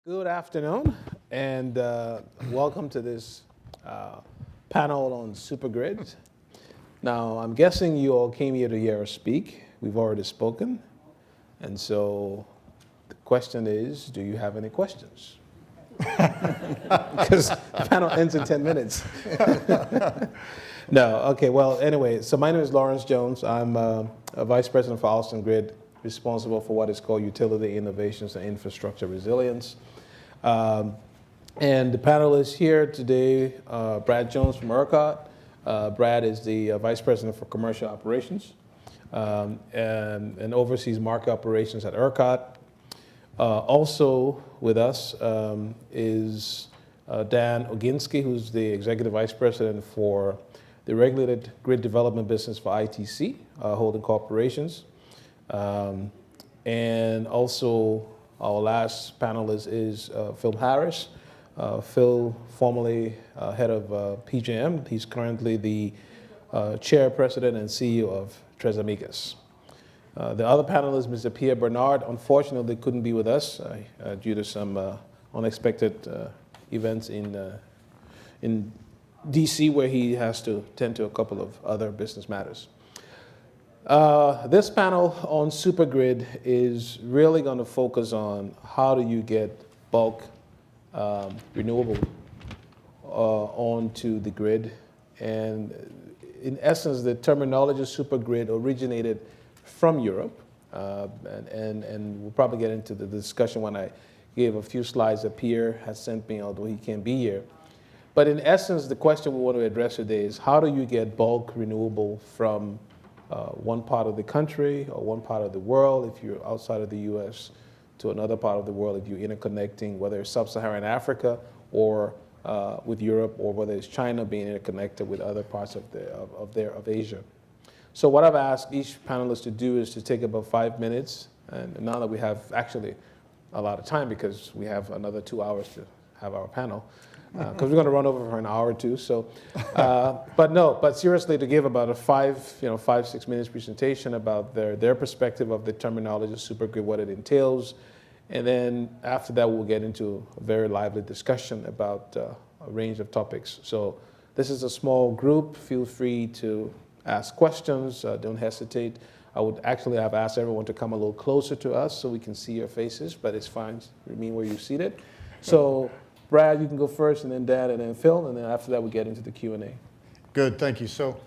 Good afternoon, and welcome to this panel on supergrids. Now, I'm guessing you all came here to hear us speak. We've already spoken, and so the question is, do you have any questions? Because the panel ends in 10 minutes. No, okay, well, anyway, so my name is Lawrence Jones. I'm a Vice President for Alstom Grid, responsible for what is called utility innovations and infrastructure resilience. And the panelists here today, Brad Jones from ERCOT. Brad is the Vice President for Commercial Operations and oversees market operations at ERCOT. Also with us is Dan Oginsky, who's the Executive Vice President for the Regulated Grid Development Business for ITC, holding corporations. And also our last panelist is Phil Harris. Phil, formerly head of PJM. He's currently the chair, president, and CEO of Amigas. The other panelist, Mr. Pierre Bernard, unfortunately couldn't be with us due to some unexpected events in DC, where he has to tend to a couple of other business matters. This panel on supergrid is really going to focus on how do you get bulk renewable onto the grid. And in essence, the terminology supergrid originated from Europe. And we'll probably get into the discussion when I gave a few slides that Pierre has sent me, although he can't be here. But in essence, the question we want to address today is how do you get bulk renewable from one part of the country or one part of the world, if you're outside of the US, to another part of the world, if you're interconnecting, whether it's sub-Saharan Africa or with Europe, or whether it's China being interconnected with other parts of Asia. So what I've asked each panelist to do is to take about 5 minutes, and now that we have actually a lot of time because we have another 2 hours to have our panel, because we're going to run over for an hour or two. So, but seriously, to give about a 5-6 minutes presentation about their perspective of the terminology of supergrid, what it entails, and then after that we'll get into a very lively discussion about a range of topics. So this is a small group. Feel free to ask questions. Don't hesitate. I would actually have asked everyone to come a little closer to us so we can see your faces, but it's fine. Remain where you're seated. So. Brad, you can go first, and then Dan, and then Phil, and then after that we get into the Q&A. Good, thank you. So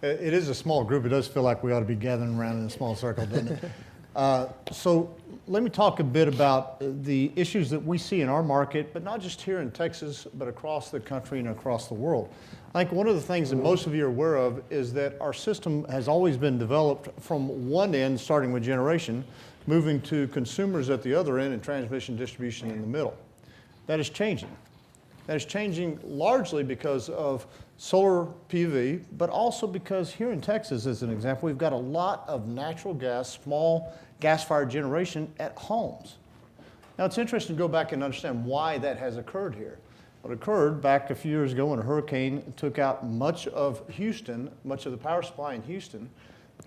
it is a small group. It does feel like we ought to be gathering around in a small circle, doesn't it? So let me talk a bit about the issues that we see in our market, but not just here in Texas, but across the country and across the world. I think one of the things that most of you are aware of is that our system has always been developed from one end, starting with generation, moving to consumers at the other end, and transmission distribution in the middle. That is changing. That is changing largely because of solar PV, but also because here in Texas, as an example, we've got a lot of natural gas, small gas-fired generation at homes. Now, it's interesting to go back and understand why that has occurred here. What occurred back a few years ago when a hurricane took out much of Houston, much of the power supply in Houston,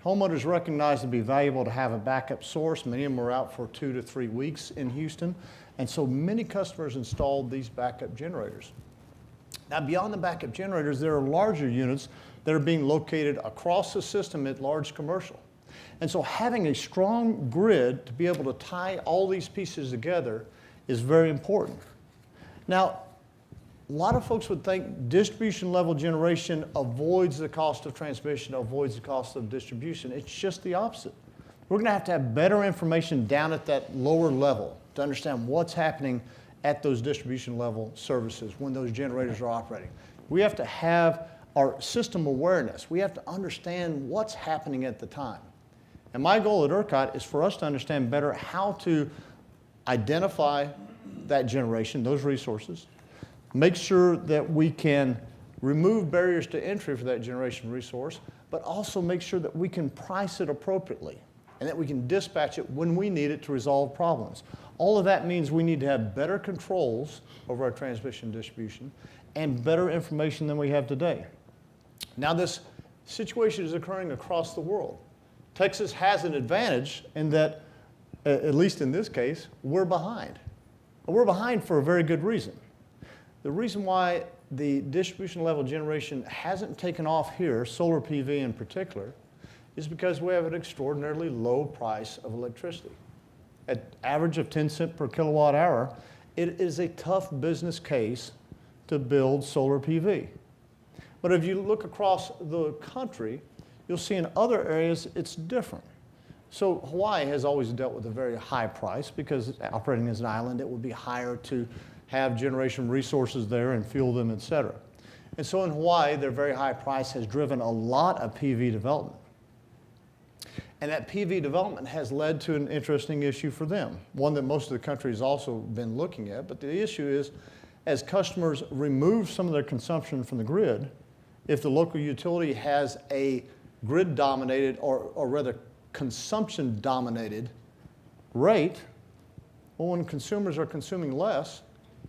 homeowners recognized it would be valuable to have a backup source. Many of them were out for 2 to 3 weeks in Houston. And so many customers installed these backup generators. Now, beyond the backup generators, there are larger units that are being located across the system at large commercial. And so having a strong grid to be able to tie all these pieces together is very important. Now, a lot of folks would think distribution level generation avoids the cost of transmission, avoids the cost of distribution. It's just the opposite. We're going to have better information down at that lower level to understand what's happening at those distribution level services when those generators are operating. We have to have our system awareness. We have to understand what's happening at the time. And my goal at ERCOT is for us to understand better how to identify that generation, those resources, make sure that we can remove barriers to entry for that generation resource, but also make sure that we can price it appropriately and that we can dispatch it when we need it to resolve problems. All of that means we need to have better controls over our transmission distribution and better information than we have today. Now, this situation is occurring across the world. Texas has an advantage in that, at least in this case, we're behind. And we're behind for a very good reason. The reason why the distribution level generation hasn't taken off here, solar PV in particular, is because we have an extraordinarily low price of electricity. At average of 10 cents per kilowatt hour, it is a tough business case to build solar PV. But if you look across the country, you'll see in other areas it's different. So Hawaii has always dealt with a very high price because operating as an island, it would be higher to have generation resources there and fuel them, et cetera. And so in Hawaii, their very high price has driven a lot of PV development. And that PV development has led to an interesting issue for them, one that most of the country has also been looking at. But the issue is, as customers remove some of their consumption from the grid, if the local utility has a grid-dominated, or rather consumption-dominated rate, well, when consumers are consuming less,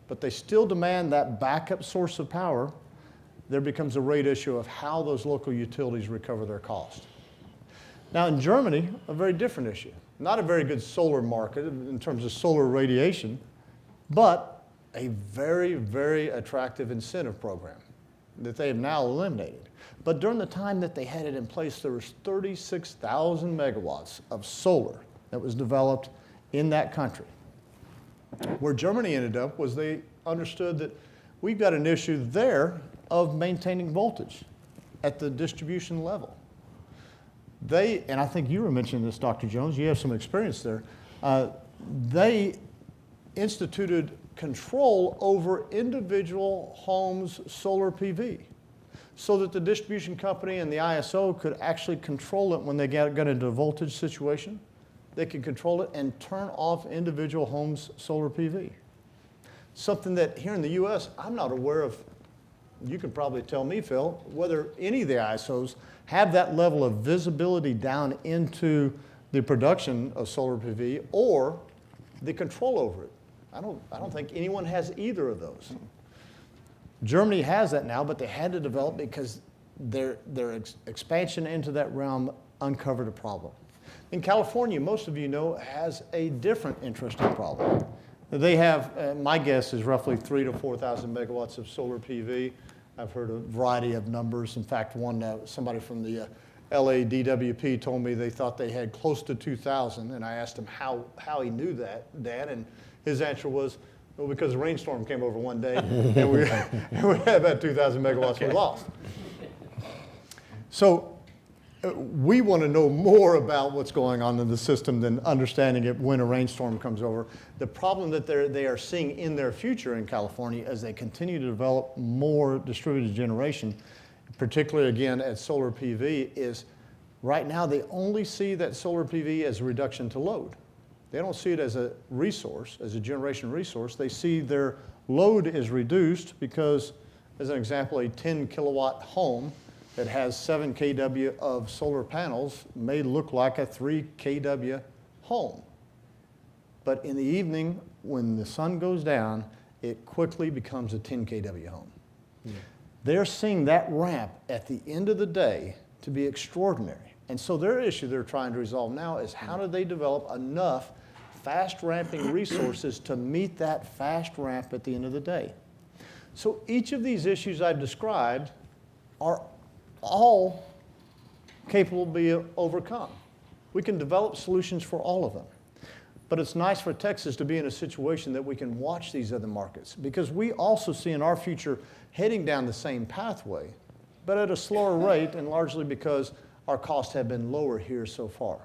but they still demand that backup source of power, there becomes a rate issue of how those local utilities recover their cost. Now in Germany, a very different issue. Not a very good solar market in terms of solar radiation, but a very, very attractive incentive program that they have now eliminated. But during the time that they had it in place, there was 36,000 megawatts of solar that was developed in that country. Where Germany ended up was they understood that we've got an issue there of maintaining voltage at the distribution level. They, and I think you were mentioning this, Dr. Jones, you have some experience there, they instituted control over individual homes' solar PV so that the distribution company and the ISO could actually control it when they got into a voltage situation. They could control it and turn off individual homes' solar PV. Something that here in the US, I'm not aware of. You could probably tell me, Phil, whether any of the ISOs have that level of visibility down into the production of solar PV or the control over it. I don't think anyone has either of those. Germany has that now, but they had to develop because their expansion into that realm uncovered a problem. In California, most of you know, has a different interesting problem. They have, my guess is roughly 3,000 to 4,000 megawatts of solar PV. I've heard a variety of numbers. In fact, somebody from the LA DWP told me they thought they had close to 2,000, and I asked him how he knew that, Dad, and his answer was, well, because a rainstorm came over one day, and we had about 2,000 megawatts we lost. So we want to know more about what's going on in the system than understanding it when a rainstorm comes over. The problem that they are seeing in their future in California as they continue to develop more distributed generation, particularly again at solar PV, is right now they only see that solar PV as a reduction to load. They don't see it as a resource, as a generation resource. They see their load is reduced because, as an example, a 10 kilowatt home that has 7 kW of solar panels may look like a 3 kW home. But in the evening, when the sun goes down, it quickly becomes a 10 kW home. Yeah. They're seeing that ramp at the end of the day to be extraordinary. And so their issue they're trying to resolve now is how do they develop enough fast ramping resources to meet that fast ramp at the end of the day. So each of these issues I've described are all capable of being overcome. We can develop solutions for all of them. But it's nice for Texas to be in a situation that we can watch these other markets because we also see in our future heading down the same pathway, but at a slower rate and largely because our costs have been lower here so far.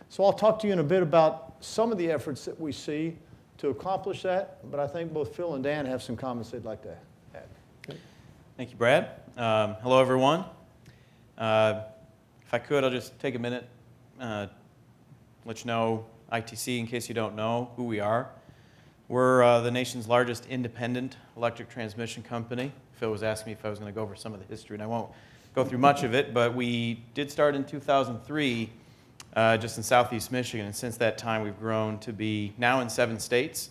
So I'll talk to you in a bit about some of the efforts that we see to accomplish that, but I think both Phil and Dan have some comments they'd like to add. Okay. Thank you, Brad. Hello, everyone. If I could, I'll just take a minute, let you know ITC, in case you don't know who we are. We're the nation's largest independent electric transmission company. Phil was asking me if I was going to go over some of the history, and I won't go through much of it, but we did start in 2003 just in southeast Michigan, and since that time we've grown to be now in 7 states,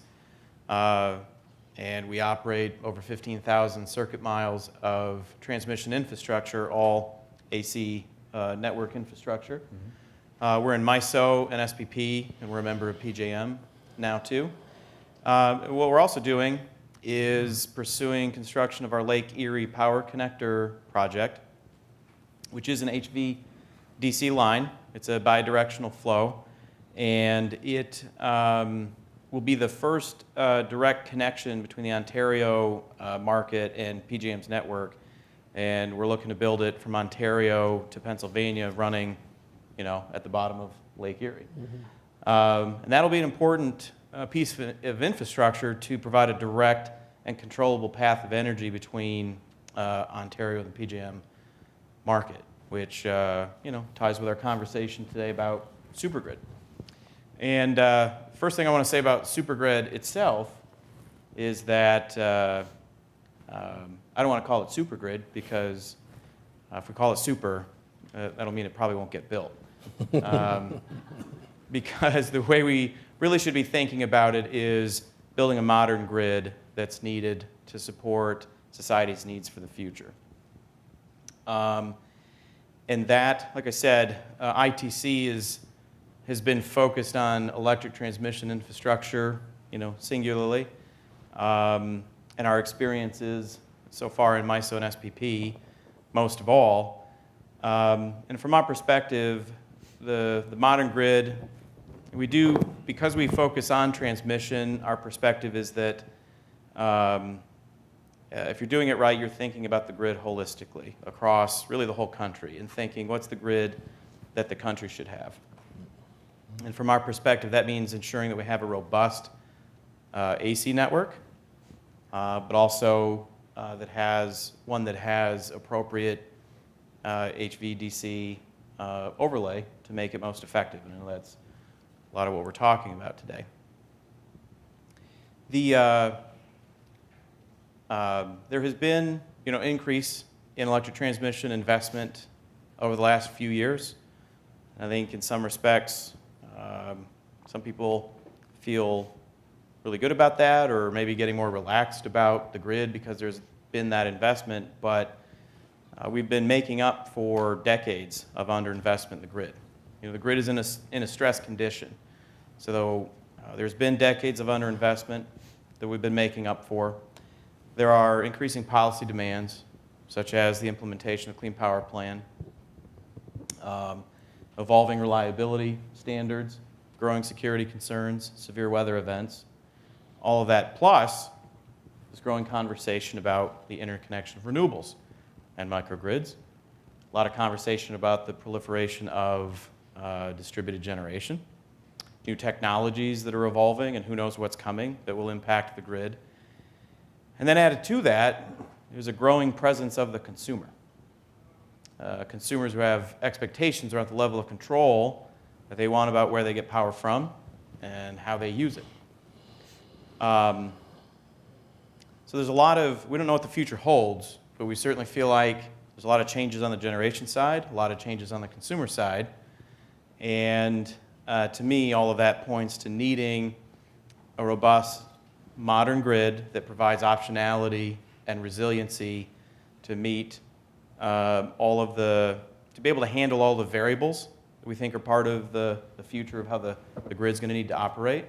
and we operate over 15,000 circuit miles of transmission infrastructure, all AC network infrastructure. Mm-hmm. We're in MISO and SPP, and we're a member of PJM now too. What we're also doing is pursuing construction of our Lake Erie Power Connector project, which is an HVDC line. It's a bidirectional flow, and it will be the first direct connection between the Ontario market and PJM's network, and we're looking to build it from Ontario to Pennsylvania, running, at the bottom of Lake Erie. And that'll be an important piece of infrastructure to provide a direct and controllable path of energy between Ontario and the PJM market, which ties with our conversation today about supergrid. And first thing I want to say about supergrid itself is that I don't want to call it supergrid because if we call it super, that'll mean it probably won't get built. Because the way we really should be thinking about it is building a modern grid that's needed to support society's needs for the future. And that, like I said, ITC has been focused on electric transmission infrastructure, singularly. And our experiences so far in MISO and SPP, most of all. And from our perspective, the modern grid, because we focus on transmission, our perspective is that if you're doing it right, you're thinking about the grid holistically across really the whole country and thinking what's the grid that the country should have. And from our perspective, that means ensuring that we have a robust AC network, but also that has appropriate HVDC overlay to make it most effective. And I know that's a lot of what we're talking about today. There has been, increase in electric transmission investment over the last few years. I think in some respects, some people feel really good about that, or maybe getting more relaxed about the grid because there's been that investment. But we've been making up for decades of underinvestment in the grid. The grid is in a stress condition. So there's been decades of underinvestment that we've been making up for. There are increasing policy demands, such as the implementation of Clean Power Plan, evolving reliability standards, growing security concerns, severe weather events. All of that plus this growing conversation about the interconnection of renewables and microgrids. A lot of conversation about the proliferation of distributed generation, new technologies that are evolving, and who knows what's coming that will impact the grid. And then added to that, there's a growing presence of the consumer. Consumers who have expectations around the level of control that they want about where they get power from and how they use it. So there's a lot of, we don't know what the future holds, but we certainly feel like there's a lot of changes on the generation side, a lot of changes on the consumer side. And to me, all of that points to needing a robust, modern grid that provides optionality and resiliency to meet to be able to handle all the variables that we think are part of the future of how the grid's going to need to operate,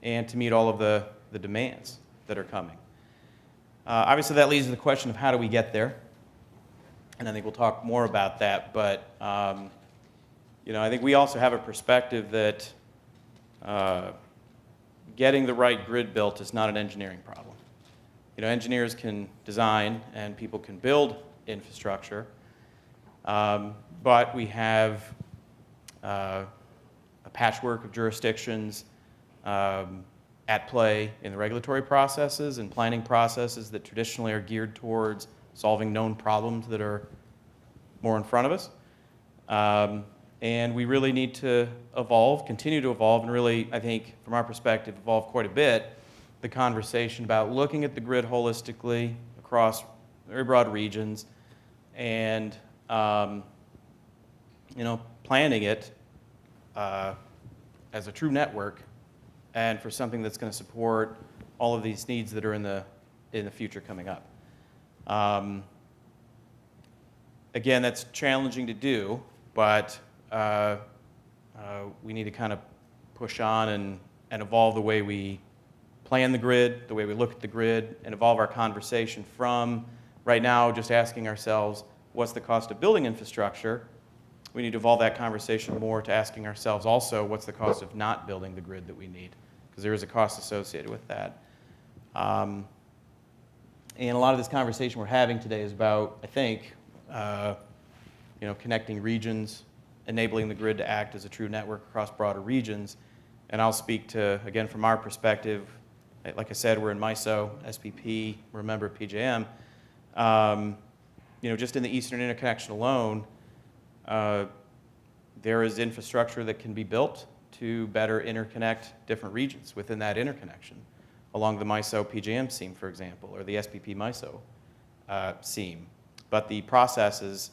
and to meet all of the demands that are coming. Obviously, that leads to the question of how do we get there, and I think we'll talk more about that. But I think we also have a perspective that getting the right grid built is not an engineering problem. Engineers can design and people can build infrastructure, but we have a patchwork of jurisdictions at play in the regulatory processes and planning processes that traditionally are geared towards solving known problems that are more in front of us. And we really need to evolve, continue to evolve, and really, I think, from our perspective, evolve quite a bit the conversation about looking at the grid holistically across very broad regions and, planning it as a true network and for something that's going to support all of these needs that are in the future coming up. Again, that's challenging to do, but we need to kind of push on and evolve the way we plan the grid, the way we look at the grid, and evolve our conversation from right now just asking ourselves, what's the cost of building infrastructure? We need to evolve that conversation more to asking ourselves also, what's the cost of not building the grid that we need? Because there is a cost associated with that. And a lot of this conversation we're having today is about, I think, connecting regions, enabling the grid to act as a true network across broader regions. And I'll speak to, again, from our perspective, like I said, we're in MISO, SPP, we're a member of PJM. Just in the Eastern Interconnection alone, there is infrastructure that can be built to better interconnect different regions within that interconnection along the MISO PJM seam, for example, or the SPP MISO seam. But the processes,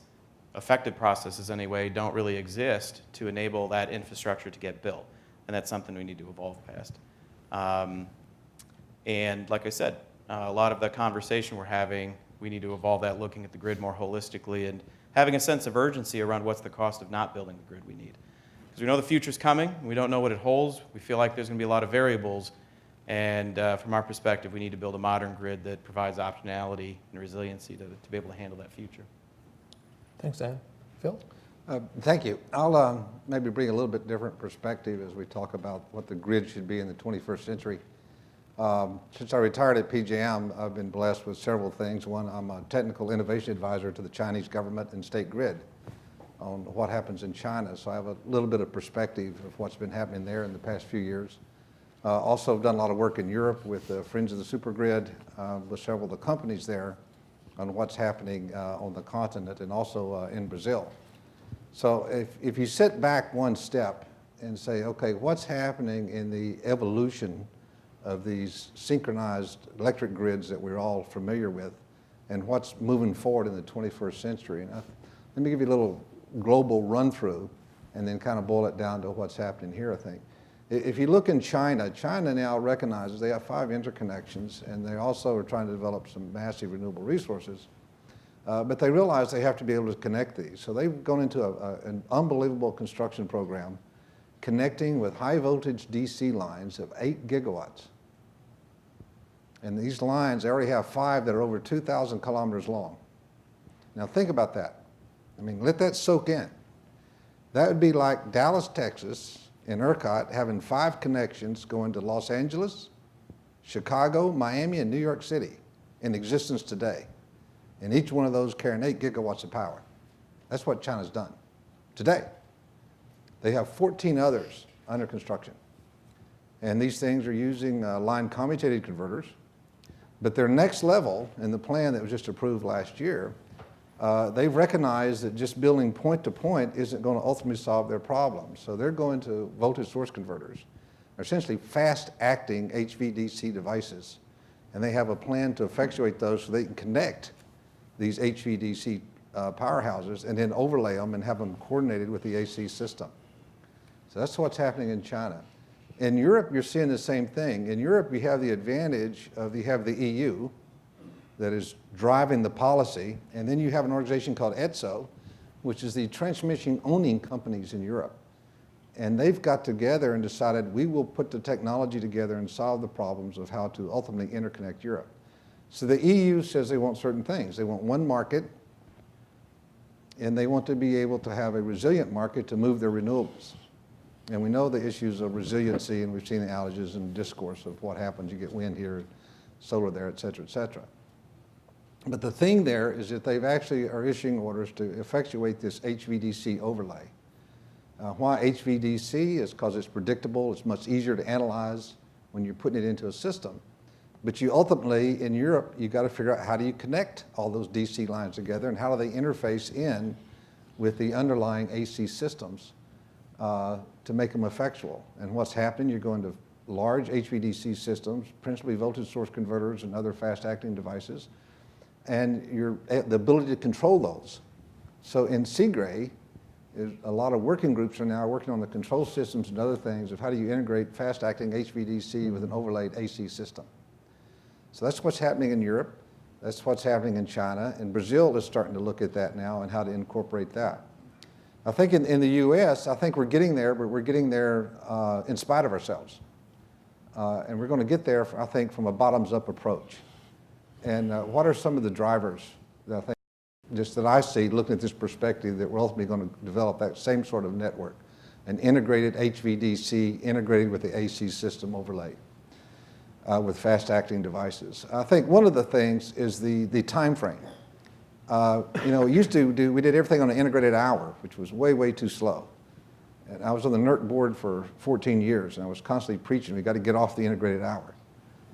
effective processes anyway, don't really exist to enable that infrastructure to get built. And that's something we need to evolve past. And like I said, a lot of the conversation we're having, we need to evolve that looking at the grid more holistically and having a sense of urgency around what's the cost of not building the grid we need. Because we know the future's coming, we don't know what it holds, we feel like there's going to be a lot of variables, and from our perspective, we need to build a modern grid that provides optionality and resiliency to be able to handle that future. Thanks, Dan. Phil? Thank you. I'll maybe bring a little bit different perspective as we talk about what the grid should be in the 21st century. Since I retired at PJM, I've been blessed with several things. One, I'm a technical innovation advisor to the Chinese government and state grid on what happens in China. So I have a little bit of perspective of what's been happening there in the past few years. Also, I've done a lot of work in Europe with Friends of the Supergrid, with several of the companies there on what's happening on the continent and also in Brazil. So if you sit back one step and say, okay, what's happening in the evolution of these synchronized electric grids that we're all familiar with, and what's moving forward in the 21st century. And let me give you a little global run through and then kind of boil it down to what's happening here, I think. If you look in China, China now recognizes they have 5 interconnections, and they also are trying to develop some massive renewable resources. But they realize they have to be able to connect these. So they've gone into an unbelievable construction program connecting with high voltage DC lines of 8 gigawatts. And these lines, they already have 5 that are over 2,000 kilometers long. Now think about that. I mean, let that soak in. That would be like Dallas, Texas, in ERCOT having 5 connections going to Los Angeles, Chicago, Miami, and New York City in existence today. And each one of those carrying 8 gigawatts of power. That's what China's done today. They have 14 others under construction. And these things are using line commutated converters. But their next level in the plan that was just approved last year, they've recognized that just building point to point isn't going to ultimately solve their problems. So they're going to voltage source converters, essentially fast acting HVDC devices. And they have a plan to effectuate those so they can connect these HVDC powerhouses and then overlay them and have them coordinated with the AC system. So that's what's happening in China. In Europe, you're seeing the same thing. In Europe, you have the advantage of you have the EU that is driving the policy, and then you have an organization called ETSO, which is the transmission owning companies in Europe. And they've got together and decided we will put the technology together and solve the problems of how to ultimately interconnect Europe. So the EU says they want certain things. They want one market, and they want to be able to have a resilient market to move their renewables. And we know the issues of resiliency, and we've seen the outages and discourse of what happens. You get wind here, solar there, et cetera, et cetera. But the thing there is that they've actually are issuing orders to effectuate this HVDC overlay. Why HVDC is because it's predictable, it's much easier to analyze when you're putting it into a system. But you ultimately, in Europe, you've got to figure out how do you connect all those DC lines together and how do they interface in with the underlying AC systems to make them effectual. And what's happening, you're going to large HVDC systems, principally voltage source converters and other fast-acting devices, and the ability to control those. So in Zpryme, a lot of working groups are now working on the control systems and other things of how do you integrate fast-acting HVDC with an overlaid AC system. So that's what's happening in Europe. That's what's happening in China. And Brazil is starting to look at that now and how to incorporate that. I think in the US, I think we're getting there, but we're getting there in spite of ourselves. And we're going to get there, I think, from a bottoms-up approach. And what are some of the drivers that I think, just that I see, looking at this perspective, that we're ultimately going to develop that same sort of network, an integrated HVDC integrated with the AC system overlay with fast-acting devices. I think one of the things is the time frame. You know, we did everything on an integrated hour, which was way, way too slow. And I was on the NERC board for 14 years, and I was constantly preaching, we got to get off the integrated hour.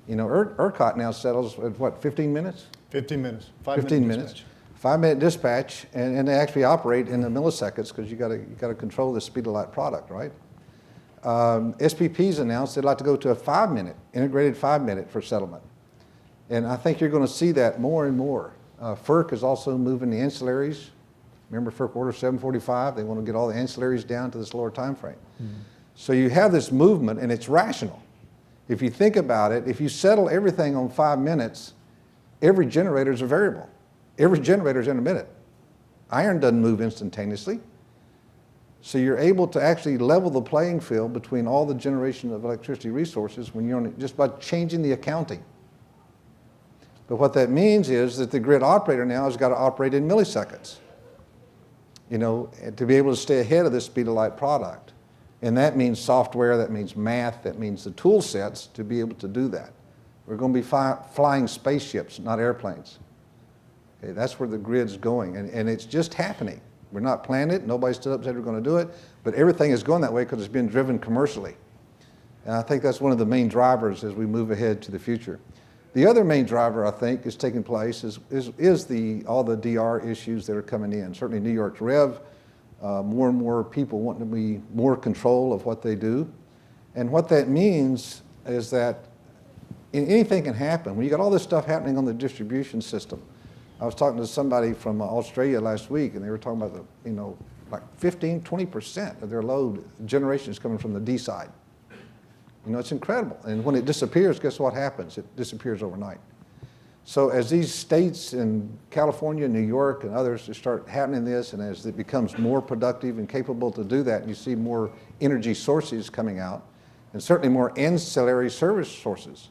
You know, ERCOT now settles at what, 15 minutes? 15 minutes. 15 minutes. Dispatch. 5-minute dispatch, and they actually operate in the milliseconds because you got to control the speed of light product, right? SPP's announced they'd like to go to a 5-minute, integrated 5-minute for settlement. And I think you're going to see that more and more. FERC is also moving the ancillaries. Remember FERC Order 745? They want to get all the ancillaries down to this lower time frame. So you have this movement, and it's rational. If you think about it, if you settle everything on 5 minutes, every generator is a variable. Every generator is intermittent. Iron doesn't move instantaneously. So you're able to actually level the playing field between all the generation of electricity resources when you're only, just by changing the accounting. But what that means is that the grid operator now has got to operate in milliseconds, you know, to be able to stay ahead of this speed of light product. And that means software, that means math, that means the tool sets to be able to do that. We're going to be flying spaceships, not airplanes. Okay, that's where the grid's going, and it's just happening. We're not planning it, nobody stood up and said we're going to do it, but everything is going that way because it's been driven commercially. And I think that's one of the main drivers as we move ahead to the future. The other main driver, I think, is taking place is all the DR issues that are coming in. Certainly New York's REV, more and more people wanting to be more control of what they do. And what that means is that anything can happen. When you got all this stuff happening on the distribution system, I was talking to somebody from Australia last week, and they were talking about the, you know, like 15–20% of their load generation is coming from the D side. You know, it's incredible. And when it disappears, guess what happens? It disappears overnight. So as these states in California, New York, and others start happening this, and as it becomes more productive and capable to do that, and you see more energy sources coming out, and certainly more ancillary service sources.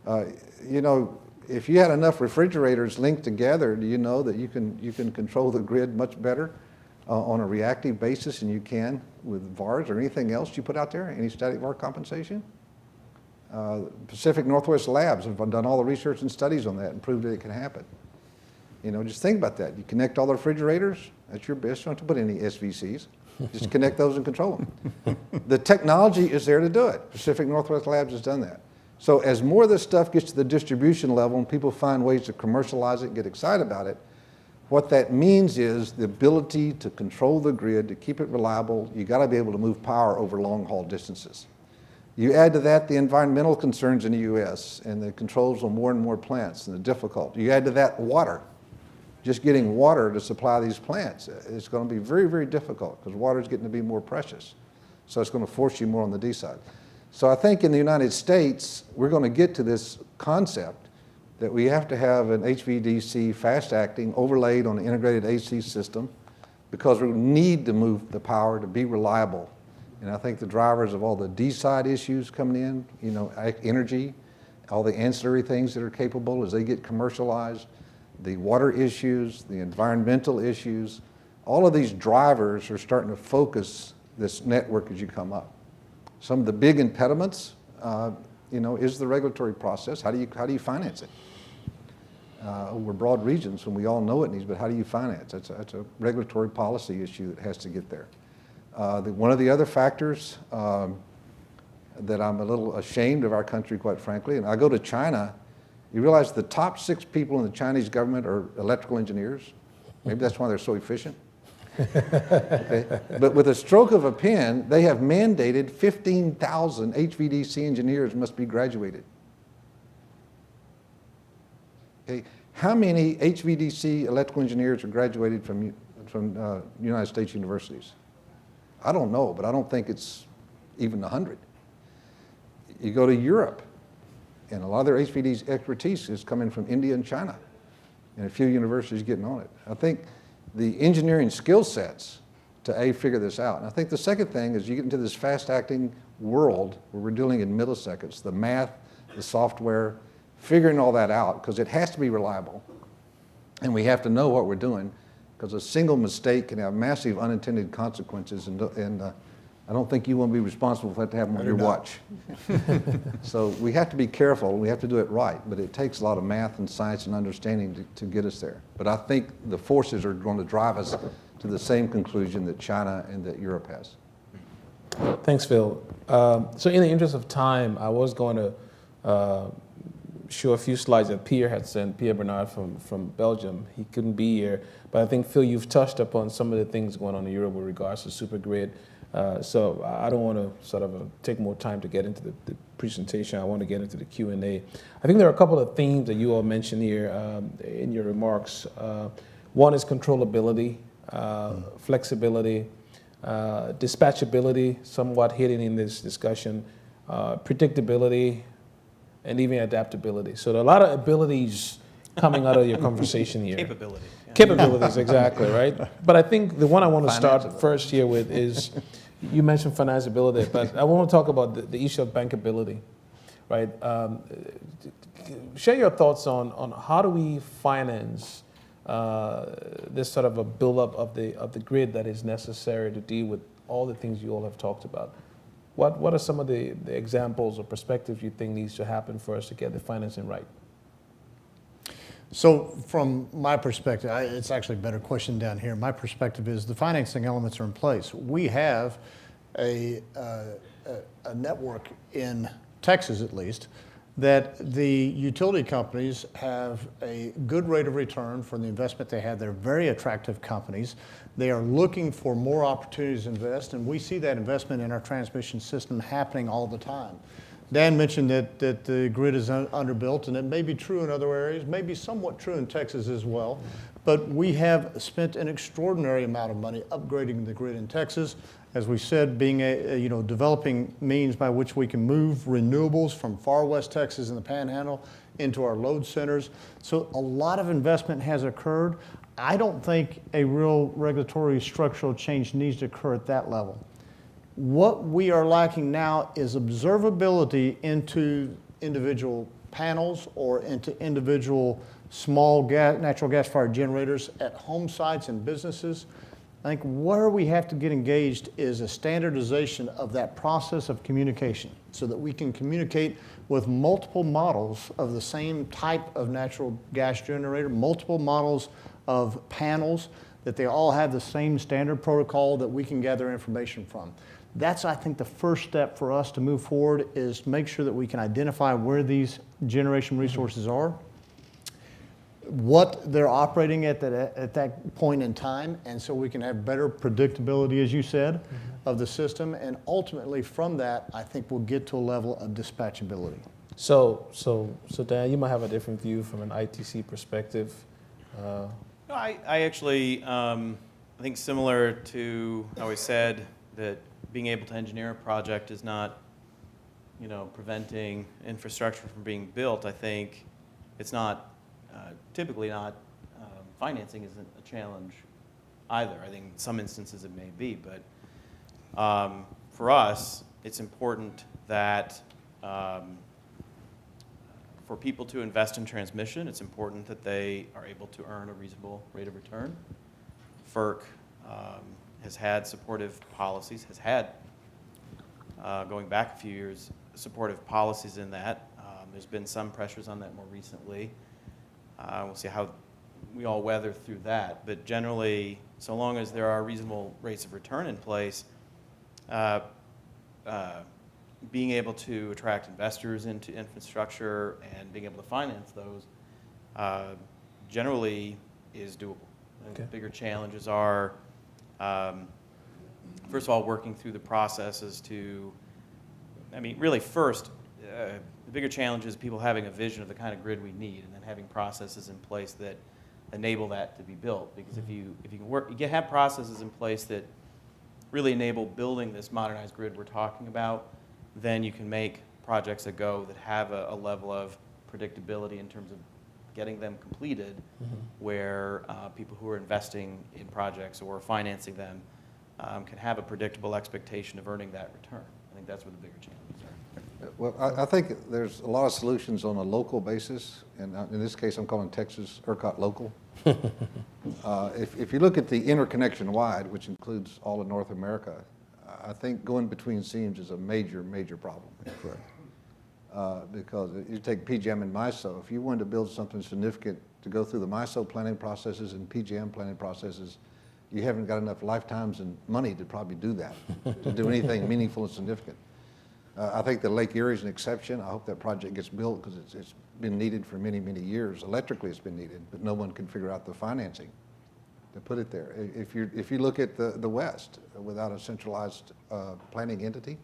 You know, if you had enough refrigerators linked together, do you know that you can control the grid much better on a reactive basis than you can with VARs or anything else you put out there, any static VAR compensation? Pacific Northwest Labs have done all the research and studies on that and proved that it can happen. You know, just think about that. You connect all the refrigerators, that's your best. You don't have to put any SVCs. Just connect those and control them. The technology is there to do it. Pacific Northwest Labs has done that. So as more of this stuff gets to the distribution level and people find ways to commercialize it and get excited about it, what that means is the ability to control the grid, to keep it reliable. You got to be able to move power over long haul distances. You add to that the environmental concerns in the U.S. and the controls on more and more plants and the difficulty. You add to that water. Just getting water to supply these plants, it's going to be very, very difficult because water is getting to be more precious. So it's going to force you more on the D side. So I think in the United States, we're going to get to this concept that we have to have an HVDC fast acting overlaid on an integrated AC system because we need to move the power to be reliable. And I think the drivers of all the D side issues coming in, you know, energy, all the ancillary things that are capable as they get commercialized, the water issues, the environmental issues, all of these drivers are starting to focus this network as you come up. Some of the big impediments, you know, is the regulatory process. How do you finance it? We're broad regions, and we all know it needs, but how do you finance? That's a regulatory policy issue that has to get there. One of the other factors that I'm a little ashamed of our country, quite frankly, and I go to China, you realize the top 6 people in the Chinese government are electrical engineers. Maybe that's why they're so efficient. Okay. But with a stroke of a pen, they have mandated 15,000 HVDC engineers must be graduated. Okay. How many HVDC electrical engineers are graduated from United States universities? I don't know, but I don't think it's even 100. You go to Europe, and a lot of their HVDC expertise is coming from India and China, and a few universities getting on it. I think the engineering skill sets to figure this out. And I think the second thing is you get into this fast-acting world where we're dealing in milliseconds, the math, the software, figuring all that out, because it has to be reliable. And we have to know what we're doing, because a single mistake can have massive unintended consequences, and I don't think you want to be responsible for that to happen on your watch. So we have to be careful, and we have to do it right, but it takes a lot of math and science and understanding to get us there. But I think the forces are going to drive us to the same conclusion that China and that Europe has. Thanks, Phil. So in the interest of time, I was going to show a few slides that Pierre had sent, Pierre Bernard from Belgium. He couldn't be here, but I think, Phil, you've touched upon some of the things going on in Europe with regards to supergrid. So I don't want to sort of take more time to get into the presentation. I want to get into the Q&A. I think there are a couple of themes that you all mentioned here in your remarks. One is controllability, flexibility, dispatchability, somewhat hidden in this discussion, predictability, and even adaptability. So there are a lot of abilities coming out of your conversation here. Capabilities. Yeah. Capabilities, exactly, right? But I think the one I want to start first here with is, you mentioned financeability, but I want to talk about the issue of bankability, right? Share your thoughts on how do we finance this sort of a buildup of the grid that is necessary to deal with all the things you all have talked about. What are some of the examples or perspectives you think needs to happen for us to get the financing right? So from my perspective, it's actually a better question down here. My perspective is the financing elements are in place. We have a network in Texas, at least, that the utility companies have a good rate of return for the investment they have. They're very attractive companies. They are looking for more opportunities to invest, and we see that investment in our transmission system happening all the time. Dan mentioned that the grid is underbuilt, and it may be true in other areas, may be somewhat true in Texas as well, but we have spent an extraordinary amount of money upgrading the grid in Texas. As we said, being developing means by which we can move renewables from far west Texas in the Panhandle into our load centers. So a lot of investment has occurred. I don't think a real regulatory structural change needs to occur at that level. What we are lacking now is observability into individual panels or into individual small natural gas-fired generators at home sites and businesses. I think where we have to get engaged is a standardization of that process of communication so that we can communicate with multiple models of the same type of natural gas generator, multiple models of panels, that they all have the same standard protocol that we can gather information from. That's, I think, the first step for us to move forward, is make sure that we can identify where these generation resources are, what they're operating at that point in time, and so we can have better predictability, as you said, of the system. And ultimately, from that, I think we'll get to a level of dispatchability. So Dan, you might have a different view from an ITC perspective. No, I actually, I think similar to how we said that being able to engineer a project is not, preventing infrastructure from being built. I think it's not, typically not, financing isn't a challenge either. I think in some instances it may be, but for us, it's important that for people to invest in transmission, it's important that they are able to earn a reasonable rate of return. FERC has had supportive policies, going back a few years, supportive policies in that. There's been some pressures on that more recently. We'll see how we all weather through that. But generally, so long as there are reasonable rates of return in place, being able to attract investors into infrastructure and being able to finance those generally is doable. Okay. The bigger challenges are, first of all, working through the processes to, really first, the bigger challenge is people having a vision of the kind of grid we need, and then having processes in place that enable that to be built. Because if you can have processes in place that really enable building this modernized grid we're talking about, then you can make projects that have a level of predictability in terms of getting them completed, where people who are investing in projects or financing them can have a predictable expectation of earning that return. I think that's where the bigger challenges are. Well, I think there's a lot of solutions on a local basis, and in this case, I'm calling Texas ERCOT local. If you look at the interconnection wide, which includes all of North America, I think going between seams is a major, major problem. Correct. Because you take PJM and MISO, if you wanted to build something significant to go through the MISO planning processes and PJM planning processes, you haven't got enough lifetimes and money to probably do that, to do anything meaningful and significant. I think the Lake Erie is an exception. I hope that project gets built because it's been needed for many, many years. Electrically, it's been needed, but no one can figure out the financing to put it there. If you look at the West, without a centralized planning entity,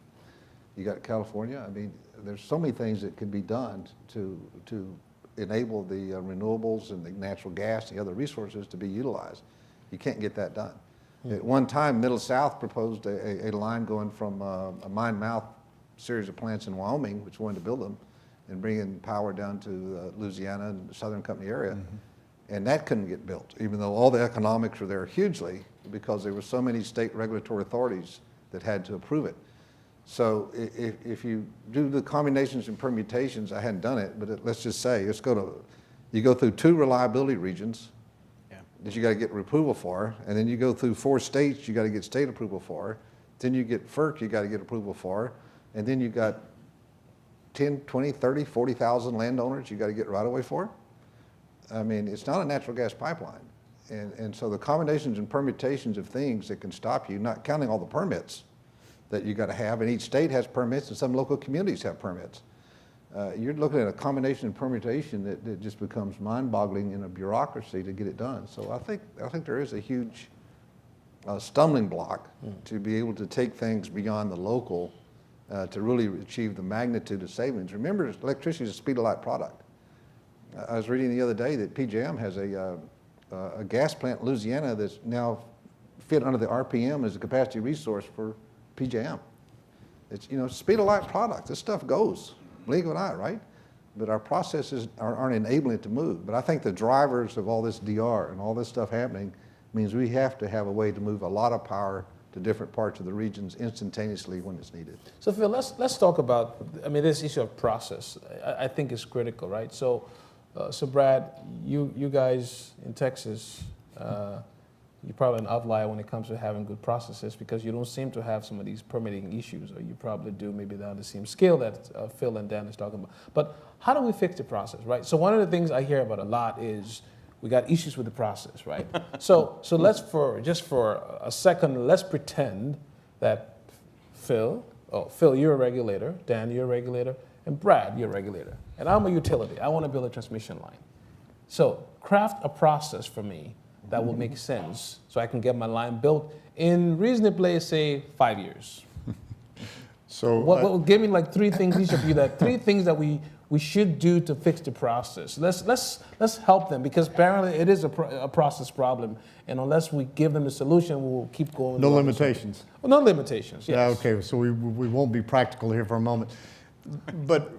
you got California. I mean, there's so many things that can be done to enable the renewables and the natural gas and the other resources to be utilized. You can't get that done. At one time, Middle South proposed a line going from a mine mouth series of plants in Wyoming, which wanted to build them, and bring in power down to Louisiana and the Southern Company area. And that couldn't get built, even though all the economics were there hugely, because there were so many state regulatory authorities that had to approve it. So if you do the combinations and permutations, I hadn't done it, but let's just say, you go through 2 reliability regions that you got to get approval for, and then you go through 4 states you got to get state approval for, then you get FERC you got to get approval for, and then you got 10, 20, 30, 40,000 landowners you got to get right away for. I mean, it's not a natural gas pipeline. And so the combinations and permutations of things that can stop you, not counting all the permits that you got to have, and each state has permits and some local communities have permits. You're looking at a combination and permutation that just becomes mind-boggling in a bureaucracy to get it done. So I think there is a huge stumbling block to be able to take things beyond the local to really achieve the magnitude of savings. Remember, electricity is a speed-of-light product. I was reading the other day that PJM has a gas plant in Louisiana that's now fit under the RPM as a capacity resource for PJM. It's, speed-of-light product. This stuff goes. Believe it or not, right? But our processes aren't enabling it to move. But I think the drivers of all this DR and all this stuff happening means we have to have a way to move a lot of power to different parts of the regions instantaneously when it's needed. So Phil, let's talk about, this issue of process. I think is critical, right? So Brad, you guys in Texas, you're probably an outlier when it comes to having good processes because you don't seem to have some of these permitting issues, or you probably do maybe not on the same scale that Phil and Dan is talking about. But how do we fix the process, right? So one of the things I hear about a lot is we got issues with the process, right? so just for a second, let's pretend that Phil, you're a regulator, Dan, you're a regulator, and Brad, you're a regulator, and I'm a utility. I want to build a transmission line. So craft a process for me that will make sense so I can get my line built in reasonably, say, 5 years. So what give me like 3 things, each of you, that 3 things that we should do to fix the process. Let's help them, because apparently it is a process problem, and unless we give them a solution, we'll keep going. No limitations. Well, no limitations, yes. Yeah, okay, so we won't be practical here for a moment. But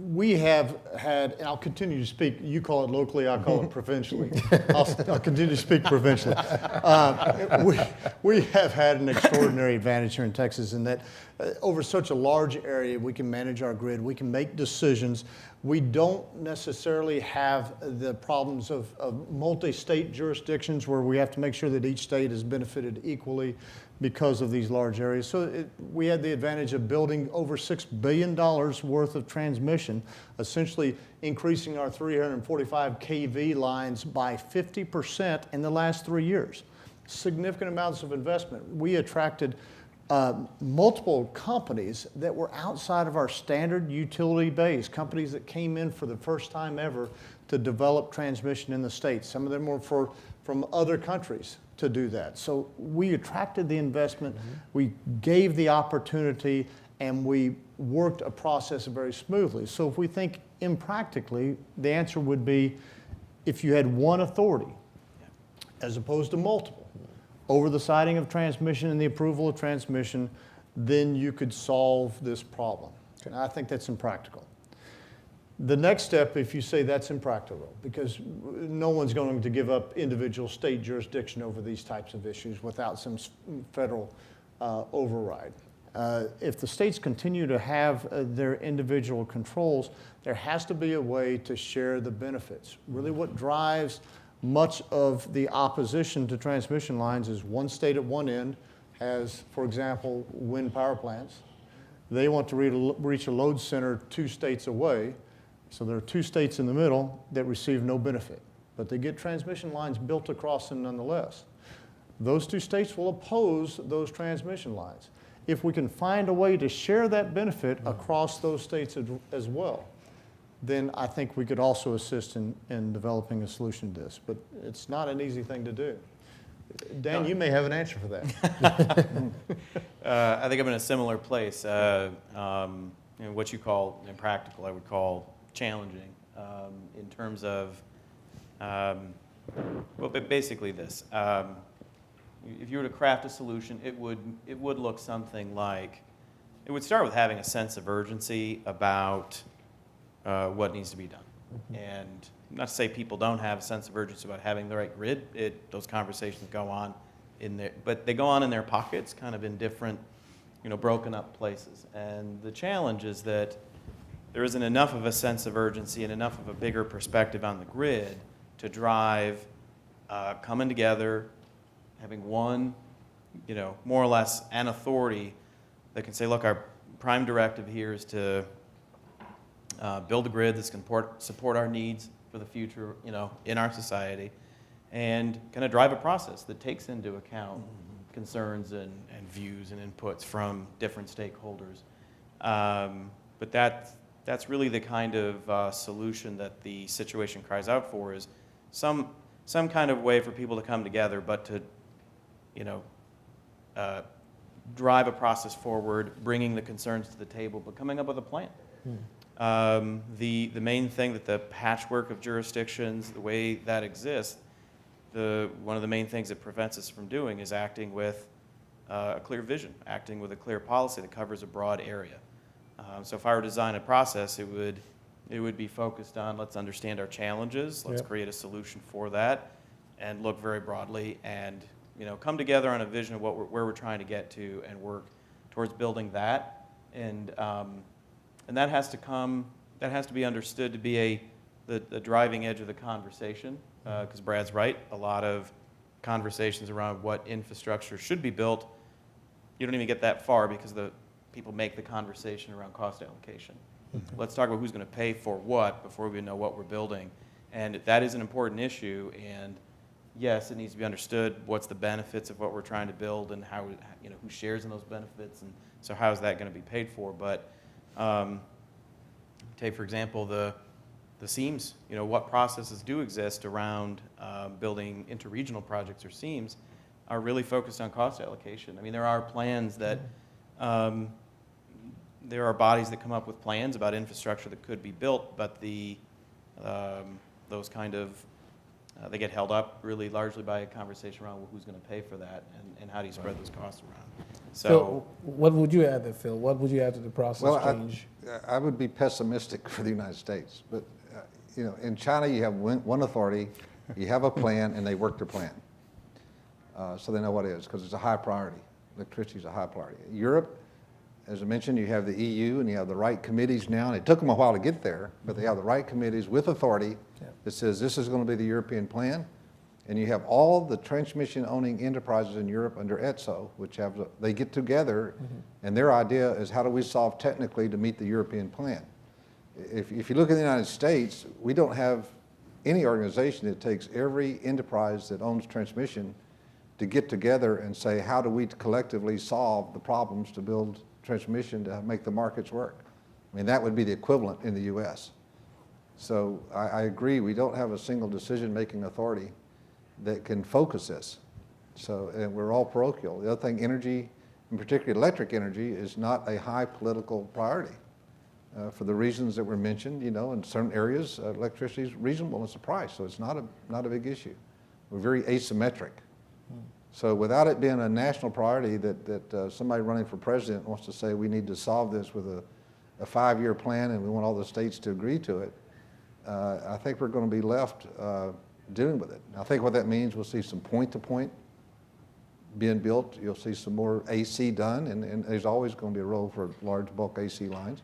we have had, and I'll continue to speak, you call it locally, I call it provincially. I'll continue to speak provincially. We have had an extraordinary advantage here in Texas in that over such a large area, we can manage our grid, we can make decisions. We don't necessarily have the problems of multi-state jurisdictions where we have to make sure that each state is benefited equally because of these large areas. So we had the advantage of building over $6 billion worth of transmission, essentially increasing our 345 kV lines by 50% in the last 3 years. Significant amounts of investment. We attracted multiple companies that were outside of our standard utility base, companies that came in for the first time ever to develop transmission in the States. Some of them were from other countries to do that. So we attracted the investment, we gave the opportunity, and we worked a process very smoothly. So if we think impractically, the answer would be if you had one authority as opposed to multiple over the siting of transmission and the approval of transmission, then you could solve this problem. And I think that's impractical. The next step, if you say that's impractical, because no one's going to give up individual state jurisdiction over these types of issues without some federal override. If the states continue to have their individual controls, there has to be a way to share the benefits. Really what drives much of the opposition to transmission lines is one state at one end has, for example, wind power plants. They want to reach a load center 2 states away. So there are 2 states in the middle that receive no benefit, but they get transmission lines built across them nonetheless. Those 2 states will oppose those transmission lines. If we can find a way to share that benefit across those states as well, then I think we could also assist in developing a solution to this. But it's not an easy thing to do. Dan, you may have an answer for that. I think I'm in a similar place. What you call impractical, I would call challenging in terms of, but basically this. If you were to craft a solution, it would look something like, it would start with having a sense of urgency about what needs to be done. And not to say people don't have a sense of urgency about having the right grid. Those conversations go on in there, but they go on in their pockets, kind of in different, broken up places. And the challenge is that there isn't enough of a sense of urgency and enough of a bigger perspective on the grid to drive coming together, having one, more or less an authority that can say, look, our prime directive here is to build a grid that's going to support our needs for the future, in our society, and kind of drive a process that takes into account concerns and views and inputs from different stakeholders. But that's really the kind of solution that the situation cries out for, is some kind of way for people to come together, but to, drive a process forward, bringing the concerns to the table, but coming up with a plan. The main thing that the patchwork of jurisdictions, the way that exists, one of the main things that prevents us from doing is acting with a clear vision, acting with a clear policy that covers a broad area. So if I were to design a process, it would be focused on, let's understand our challenges, let's create a solution for that, and look very broadly, and come together on a vision of where we're trying to get to, and work towards building that. And that has to be understood to be the driving edge of the conversation, because Brad's right, a lot of conversations around what infrastructure should be built, you don't even get that far because the people make the conversation around cost allocation. Let's talk about who's going to pay for what before we know what we're building. And that is an important issue, and yes, it needs to be understood what's the benefits of what we're trying to build, and how, who shares in those benefits, and so how is that going to be paid for. But take, for example, the SEAMs, what processes do exist around building interregional projects, or SEAMs, are really focused on cost allocation. I mean, there are plans that, there are bodies that come up with plans about infrastructure that could be built, but those kind of, they get held up really largely by a conversation around, well, who's going to pay for that, and how do you spread those costs around. So what would you add there, Phil? What would you add to the process change? I would be pessimistic for the United States, but in China you have one authority, you have a plan, and they work their plan. So they know what it is, because it's a high priority. Electricity is a high priority. Europe, as I mentioned, you have the EU, and you have the right committees now, and it took them a while to get there, but they have the right committees with authority that says this is going to be the European plan. And you have all the transmission-owning enterprises in Europe under ETSO, which they get together, and their idea is, how do we solve technically to meet the European plan? If you look at the United States, we don't have any organization that takes every enterprise that owns transmission to get together and say, how do we collectively solve the problems to build transmission to make the markets work? I mean, that would be the equivalent in the US. So I agree, we don't have a single decision-making authority that can focus this. So, and we're all parochial. The other thing, energy, in particular electric energy, is not a high political priority for the reasons that were mentioned. In certain areas, electricity is reasonable as a price, so it's not a big issue. We're very asymmetric. So without it being a national priority that somebody running for president wants to say we need to solve this with a 5-year plan and we want all the states to agree to it, I think we're going to be left dealing with it. I think what that means, we'll see some point-to-point being built. You'll see some more AC done, and there's always going to be a role for large bulk AC lines.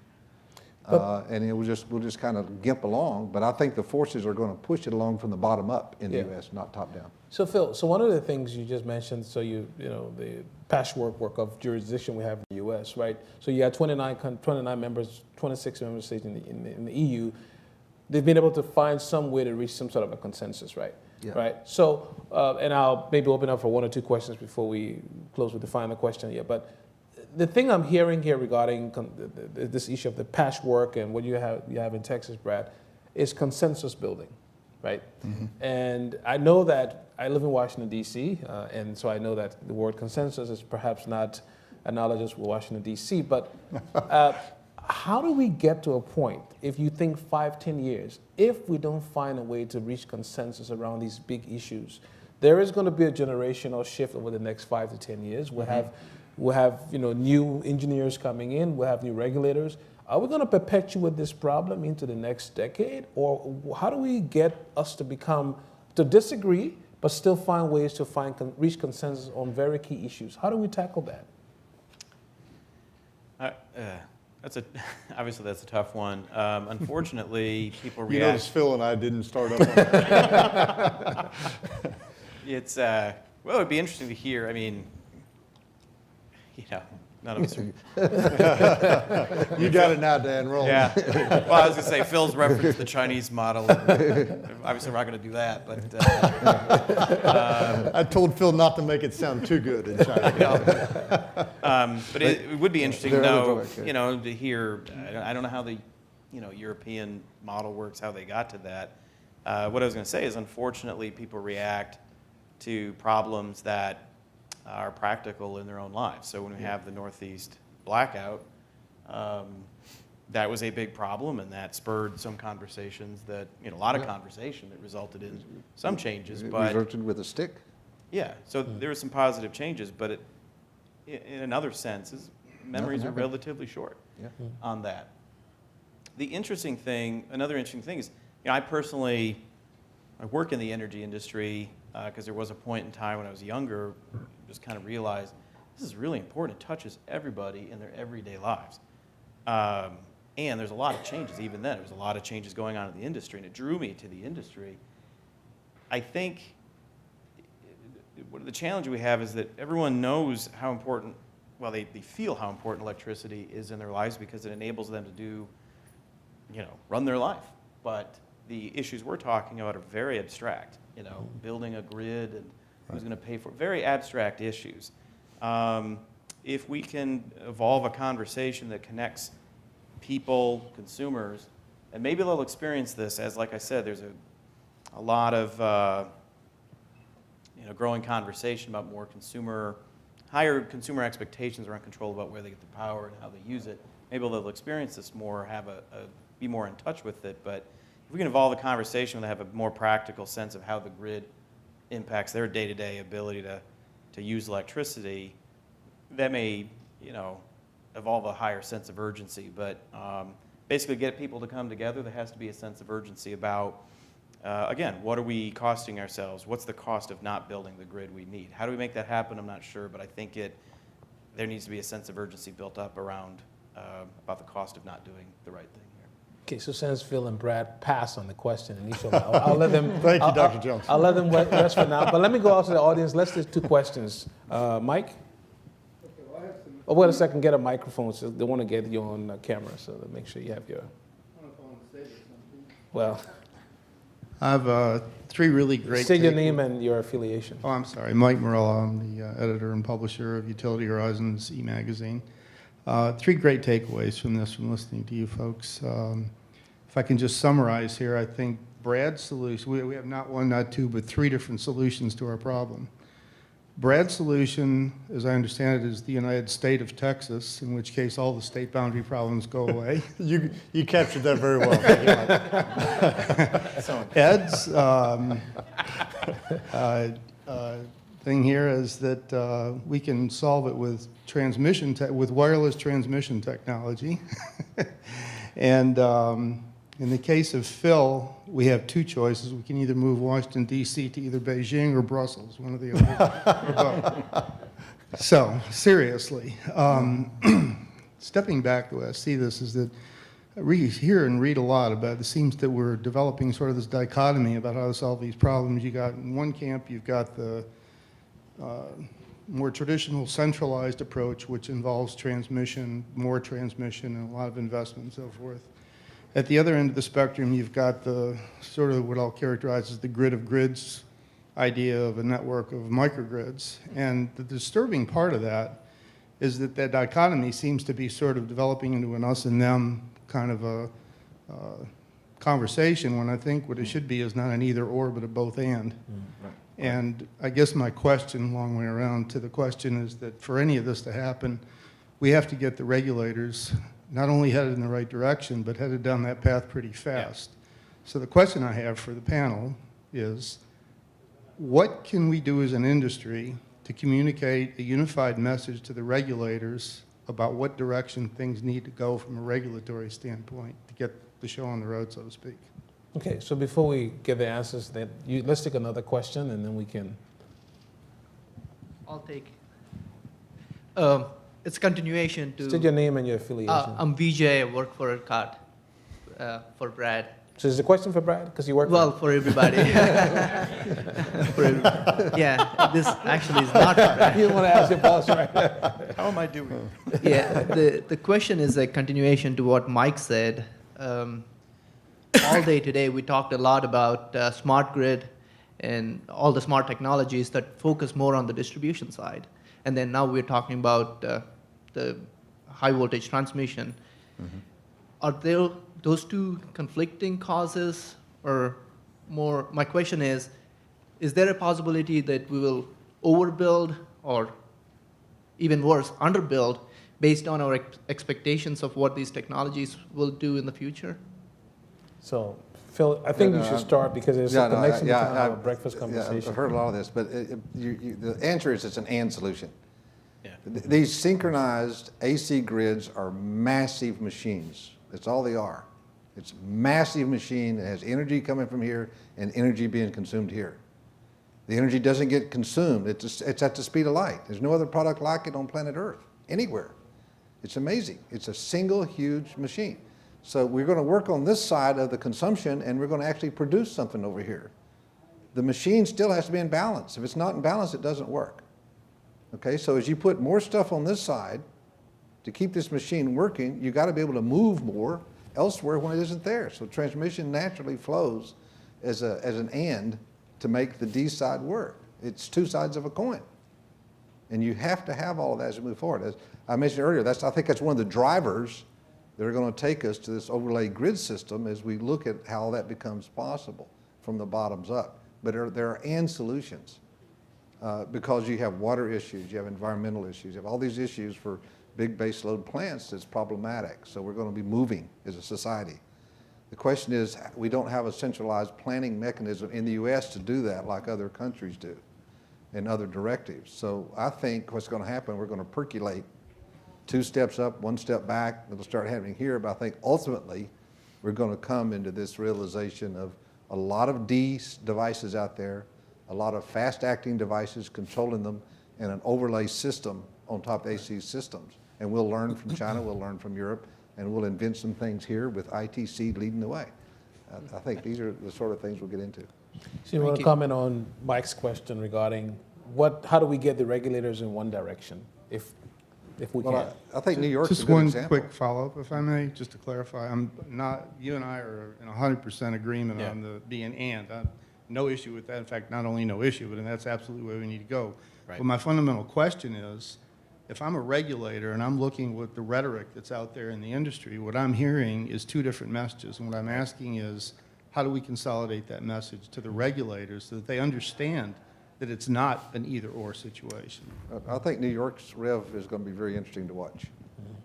And we'll just kind of gimp along, but I think the forces are going to push it along from the bottom up in the U.S., not top down. So Phil, so one of the things you just mentioned, so you know, the patchwork of jurisdiction we have in the U.S., right? So you got 29 members, 26 member states in the EU. They've been able to find some way to reach some sort of a consensus, right? Yeah. Right. So, and I'll maybe open up for 1 or 2 questions before we close with the final question here. But the thing I'm hearing here regarding this issue of the patchwork and what you have in Texas, Brad, is consensus building, right? Mm-hmm. And I know that I live in Washington, D.C., and so I know that the word consensus is perhaps not analogous with Washington, D.C., but how do we get to a point, if you think 5-10 years, if we don't find a way to reach consensus around these big issues? There is going to be a generational shift over the next 5 to 10 years. We'll have new engineers coming in. We'll have new regulators. Are we going to perpetuate this problem into the next decade, or how do we get us to disagree, but still find ways to reach consensus on very key issues? How do we tackle that? Obviously that's a tough one. Unfortunately, people react. You notice Phil and I didn't start up on that. It's well, it'd be interesting to hear. I mean, none of us are. You got it now, Dan. Roll. Yeah. Well, I was going to say, Phil's referenced the Chinese model. Obviously, we're not going to do that, but. I told Phil not to make it sound too good in China. But it would be interesting to know, to hear. I don't know how the, European model works, how they got to that. What I was going to say is, unfortunately, people react to problems that are practical in their own lives. So when we have the Northeast blackout, that was a big problem, and that spurred some conversations that, a lot of conversation that resulted in some changes. But resulted with a stick? Yeah, so there were some positive changes, but in another sense, memories are relatively short on that. Another interesting thing is, I work in the energy industry because there was a point in time when I was younger, just kind of realized this is really important. It touches everybody in their everyday lives. And there's a lot of changes even then. There was a lot of changes going on in the industry, and it drew me to the industry. I think the challenge we have is that everyone knows how important, well, they feel how important electricity is in their lives because it enables them to do, run their life. But the issues we're talking about are very abstract, building a grid and who's going to pay for it, very abstract issues. If we can evolve a conversation that connects people, consumers, and maybe they'll experience this as, like I said, there's a lot of growing conversation about higher consumer expectations around control about where they get the power and how they use it. Maybe they'll experience this more, be more in touch with it. But if we can evolve the conversation to have a more practical sense of how the grid impacts their day-to-day ability to use electricity, that may, evolve a higher sense of urgency. But basically get people to come together, there has to be a sense of urgency about, again, what are we costing ourselves? What's the cost of not building the grid we need? How do we make that happen? I'm not sure, but I think there needs to be a sense of urgency built up around about the cost of not doing the right thing here. Okay, so since Phil and Brad pass on the question initially, I'll let them. Thank you, Dr. Jones. I'll let them rest for now. But let me go out to the audience. Let's do 2 questions. Mike? Oh, wait a second. Get a microphone. So they want to get you on camera, so make sure you have your. Well. I have 3 really great. Say your name and your affiliation. Oh, I'm sorry. Mike Morella. I'm the editor and publisher of Utility Horizons e-magazine. 3 great takeaways from listening to you folks. If I can just summarize here, I think Brad's solution, we have not 1, not 2, but 3 different solutions to our problem. Brad's solution, as I understand it, is the United State of Texas, in which case all the state boundary problems go away. You captured that very well. Thank you, Mike. Ed's thing here is that we can solve it with with wireless transmission technology. And in the case of Phil, we have two choices. We can either move Washington, D.C. to either Beijing or Brussels, one or the other, or both. So, seriously, stepping back, the way I see this is that I hear and read a lot about it seems that we're developing sort of this dichotomy about how to solve these problems. You got in one camp, you've got the more traditional centralized approach, which involves transmission, more transmission, and a lot of investment and so forth. At the other end of the spectrum, you've got the sort of what I'll characterize as the grid of grids idea of a network of microgrids. And the disturbing part of that is that that dichotomy seems to be sort of developing into an us and them kind of a conversation, when I think what it should be is not an either or, but a both and. Right. And I guess my question, long way around to the question, is that for any of this to happen, we have to get the regulators not only headed in the right direction, but headed down that path pretty fast. Yeah. So the question I have for the panel is, what can we do as an industry to communicate a unified message to the regulators about what direction things need to go from a regulatory standpoint to get the show on the road, so to speak? Okay, so before we get the answers, let's take another question, and then we can. I'll take. It's continuation to. State your name and your affiliation. I'm VJ. I work for ERCOT, for Brad. So is the question for Brad? Because you work. Well, for everybody. Yeah, this actually is not for Brad. You want to ask your boss, right? How am I doing? Yeah, the question is a continuation to what Mike said. All day today, we talked a lot about smart grid and all the smart technologies that focus more on the distribution side. And then now we're talking about the high voltage transmission. Mm-hmm. Are there those two conflicting causes or more? My question is there a possibility that we will overbuild or even worse, underbuild based on our expectations of what these technologies will do in the future? So, Phil, I think you should start because there's a connection between our breakfast Yeah, conversation. I've heard a lot of this, but the answer is it's an and solution. Yeah. These synchronized AC grids are massive machines. That's all they are. It's a massive machine that has energy coming from here and energy being consumed here. The energy doesn't get consumed. It's at the speed of light. There's no other product like it on planet Earth, anywhere. It's amazing. It's a single huge machine. So we're going to work on this side of the consumption, and we're going to actually produce something over here. The machine still has to be in balance. If it's not in balance, it doesn't work. Okay, so as you put more stuff on this side to keep this machine working, you got to be able to move more elsewhere when it isn't there. So transmission naturally flows as an and to make the D side work. It's two sides of a coin. And you have to have all of that as you move forward. As I mentioned earlier, I think that's one of the drivers that are going to take us to this overlay grid system as we look at how that becomes possible from the bottoms up. But there are and solutions because you have water issues, you have environmental issues, you have all these issues for big base load plants that's problematic. So we're going to be moving as a society. The question is, we don't have a centralized planning mechanism in the U.S. to do that like other countries do and other directives. So I think what's going to happen, we're going to percolate 2 steps up, 1 step back. It'll start happening here, but I think ultimately we're going to come into this realization of a lot of D devices out there, a lot of fast-acting devices controlling them, and an overlay system on top of AC systems. And we'll learn from China, we'll learn from Europe, and we'll invent some things here with ITC leading the way. I think these are the sort of things we'll get into. So you want to comment on Mike's question regarding how do we get the regulators in one direction, if we can? Well, I think New York's a Just good one example. quick follow-up, if I may, just to clarify. You and I are in 100% agreement on the being and. No issue with that. In fact, not only no issue, but that's absolutely where we need to go. Right. But my fundamental question is, if I'm a regulator and I'm looking with the rhetoric that's out there in the industry, what I'm hearing is 2 different messages. And what I'm asking is, how do we consolidate that message to the regulators so that they understand that it's not an either-or situation? I think New York's rev is going to be very interesting to watch.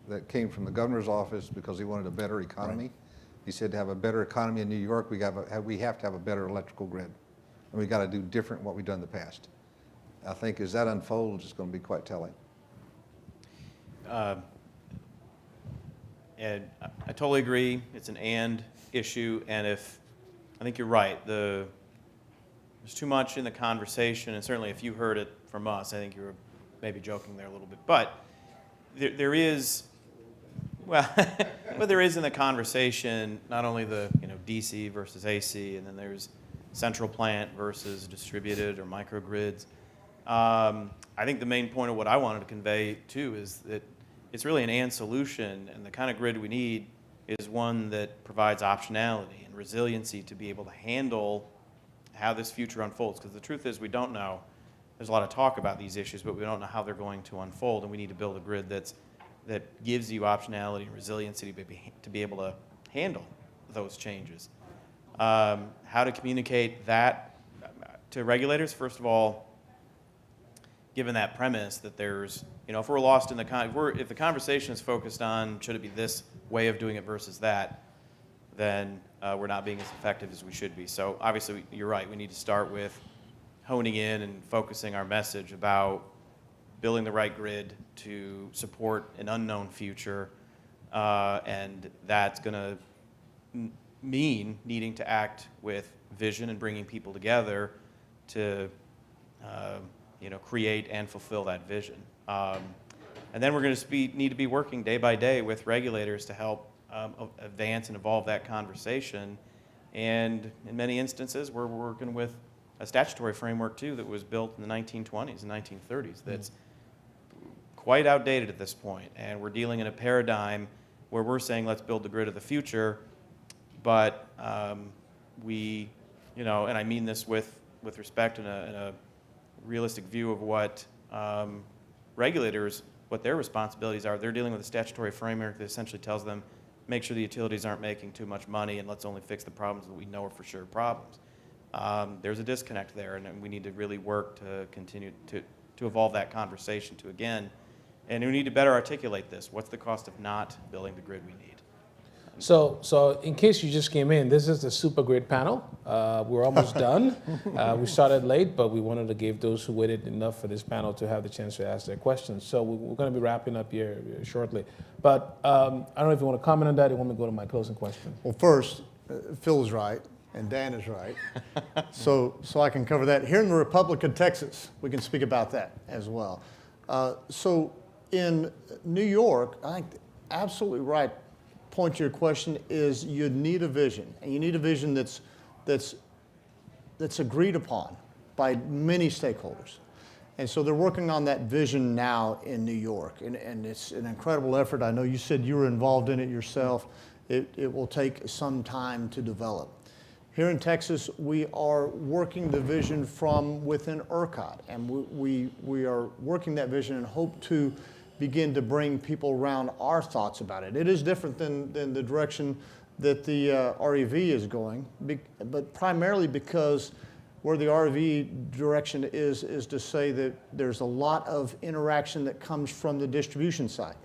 That came from the governor's office because he wanted a better economy. Right. He said to have a better economy in New York, we have to have a better electrical grid. And we got to do different what we've done in the past. I think as that unfolds, it's going to be quite telling. And I totally agree. It's an and issue, and I think you're right. There's too much in the conversation, and certainly if you heard it from us, I think you were maybe joking there a little bit. But there is, well, but there is in the conversation not only the DC versus AC, and then there's central plant versus distributed or microgrids. I think the main point of what I wanted to convey too is that it's really an and solution, and the kind of grid we need is one that provides optionality and resiliency to be able to handle how this future unfolds. Because the truth is we don't know. There's a lot of talk about these issues, but we don't know how they're going to unfold, and we need to build a grid that gives you optionality and resiliency to be able to handle those changes. How to communicate that to regulators? First of all, given that premise that there's, if we're lost in if the conversation is focused on should it be this way of doing it versus that, then we're not being as effective as we should be. So obviously, you're right. We need to start with honing in and focusing our message about building the right grid to support an unknown future, and that's going to mean needing to act with vision and bringing people together to create and fulfill that vision. And then we're going to need to be working day by day with regulators to help advance and evolve that conversation. And in many instances, we're working with a statutory framework too that was built in the 1920s and 1930s that's quite outdated at this point. And we're dealing in a paradigm where we're saying let's build the grid of the future, but we, and I mean this with respect and a realistic view of what regulators, what their responsibilities are. They're dealing with a statutory framework that essentially tells them, make sure the utilities aren't making too much money and let's only fix the problems that we know are for sure problems. There's a disconnect there, and we need to really work to continue to evolve that conversation to again, and we need to better articulate this. What's the cost of not building the grid we need? So in case you just came in, this is the super grid panel. We're almost done. We started late, but we wanted to give those who waited enough for this panel to have the chance to ask their questions. So we're going to be wrapping up here shortly. But I don't know if you want to comment on that or you want me to go to my closing question. Well, first, Phil is right, and Dan is right. so I can cover that. Here in the Republic of Texas, we can speak about that as well. So in New York, I think absolutely right. Point to your question is you need a vision, and you need a vision that's agreed upon by many stakeholders. And so they're working on that vision now in New York, and it's an incredible effort. I know you said you were involved in it yourself. It will take some time to develop. Here in Texas, we are working the vision from within ERCOT, and we are working that vision and hope to begin to bring people around our thoughts about it. It is different than the direction that the REV is going, but primarily because where the REV direction is to say that there's a lot of interaction that comes from the distribution side.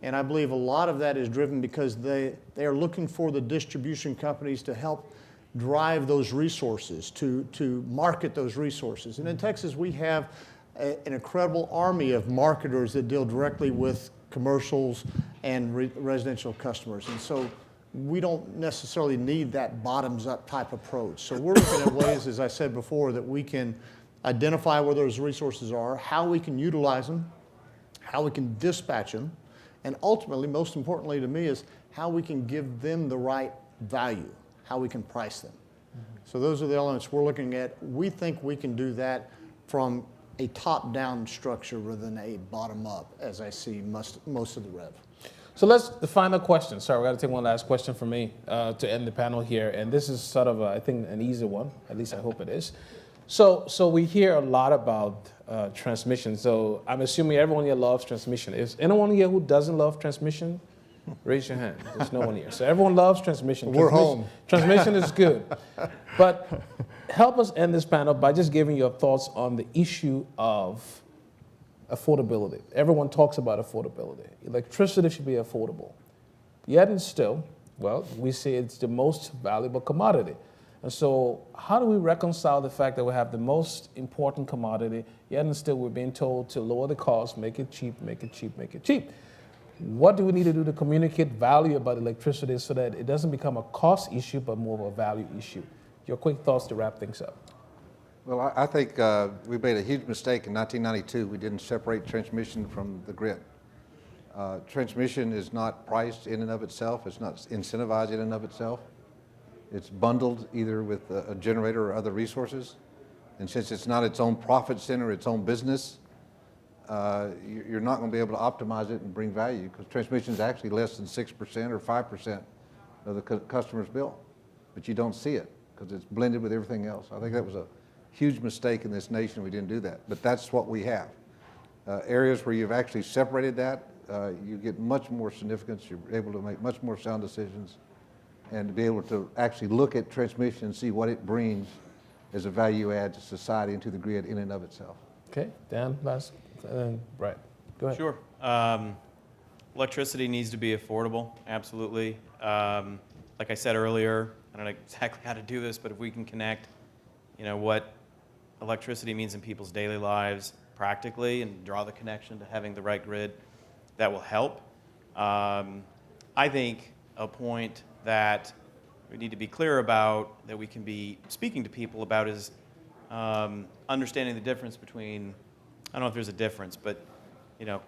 And I believe a lot of that is driven because they are looking for the distribution companies to help drive those resources, to market those resources. And in Texas, we have an incredible army of marketers that deal directly with commercials and residential customers. And so we don't necessarily need that bottoms-up type approach. So we're looking at ways, as I said before, that we can identify where those resources are, how we can utilize them, how we can dispatch them, and ultimately, most importantly to me, is how we can give them the right value, how we can price them. So those are the elements we're looking at. We think we can do that from a top-down structure rather than a bottom-up, as I see most of the rev. So the final question. Sorry, we got to take one last question from me to end the panel here. And this is sort of, I think, an easy one. At least I hope it is. So we hear a lot about transmission. So I'm assuming everyone here loves transmission. Is anyone here who doesn't love transmission? Raise your hand. There's no one here. So everyone loves transmission. We're home. Transmission is good. But help us end this panel by just giving your thoughts on the issue of affordability. Everyone talks about affordability. Electricity should be affordable. Yet and still, well, we say it's the most valuable commodity. And so how do we reconcile the fact that we have the most important commodity, yet and still we're being told to lower the cost, make it cheap, make it cheap, make it cheap? What do we need to do to communicate value about electricity so that it doesn't become a cost issue, but more of a value issue? Your quick thoughts to wrap things up. Well, I think we made a huge mistake in 1992. We didn't separate transmission from the grid. Transmission is not priced in and of itself. It's not incentivized in and of itself. It's bundled either with a generator or other resources. And since it's not its own profit center, its own business, you're not going to be able to optimize it and bring value, because transmission is actually less than 6% or 5% of the customer's bill. But you don't see it because it's blended with everything else. I think that was a huge mistake in this nation. We didn't do that. But that's what we have. Areas where you've actually separated that, you get much more significance. You're able to make much more sound decisions and to be able to actually look at transmission and see what it brings as a value add to society and to the grid in and of itself. Okay, Dan, last, and Brett, go ahead. Sure. Electricity needs to be affordable, absolutely. Like I said earlier, I don't know exactly how to do this, but if we can connect, what electricity means in people's daily lives practically and draw the connection to having the right grid, that will help. I think a point that we need to be clear about, that we can be speaking to people about, is understanding the difference between, I don't know if there's a difference, but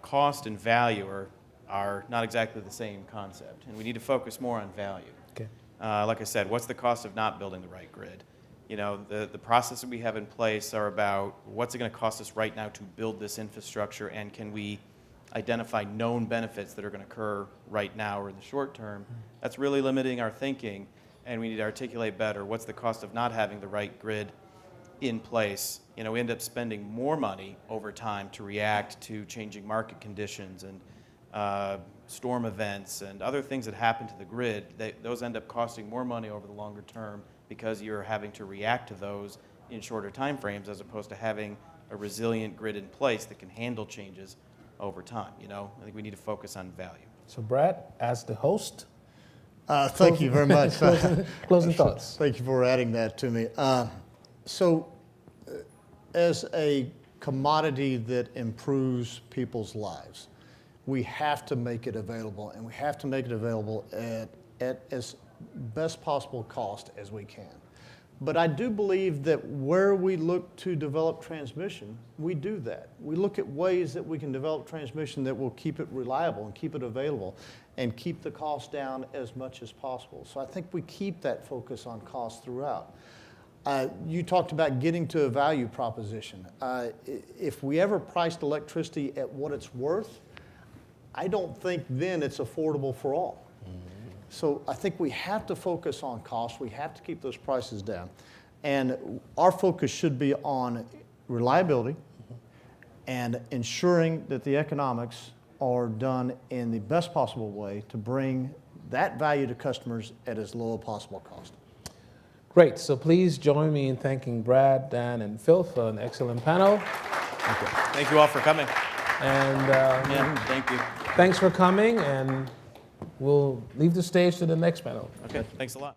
cost and value are not exactly the same concept, and we need to focus more on value. Okay. Like I said, what's the cost of not building the right grid? The process that we have in place are about what's it going to cost us right now to build this infrastructure, and can we identify known benefits that are going to occur right now or in the short term. That's really limiting our thinking, and we need to articulate better what's the cost of not having the right grid in place. We end up spending more money over time to react to changing market conditions and storm events and other things that happen to the grid. Those end up costing more money over the longer term because you're having to react to those in shorter time frames, as opposed to having a resilient grid in place that can handle changes over time. I think we need to focus on value. So Brad, as the host, Thank you very much. closing thoughts. Thank you for adding that to me. As a commodity that improves people's lives, we have to make it available, and we have to make it available at as best possible cost as we can. But I do believe that where we look to develop transmission, we do that. We look at ways that we can develop transmission that will keep it reliable and keep it available and keep the cost down as much as possible. So I think we keep that focus on cost throughout. You talked about getting to a value proposition. If we ever priced electricity at what it's worth, I don't think then it's affordable for all. So I think we have to focus on cost. We have to keep those prices down. And our focus should be on reliability and ensuring that the economics are done in the best possible way to bring that value to customers at as low a possible cost. Great. So please join me in thanking Brad, Dan, and Phil for an excellent panel. Thank you all for coming. And Thank you. thanks for coming, and we'll leave the stage to the next panel. Okay, thanks a lot.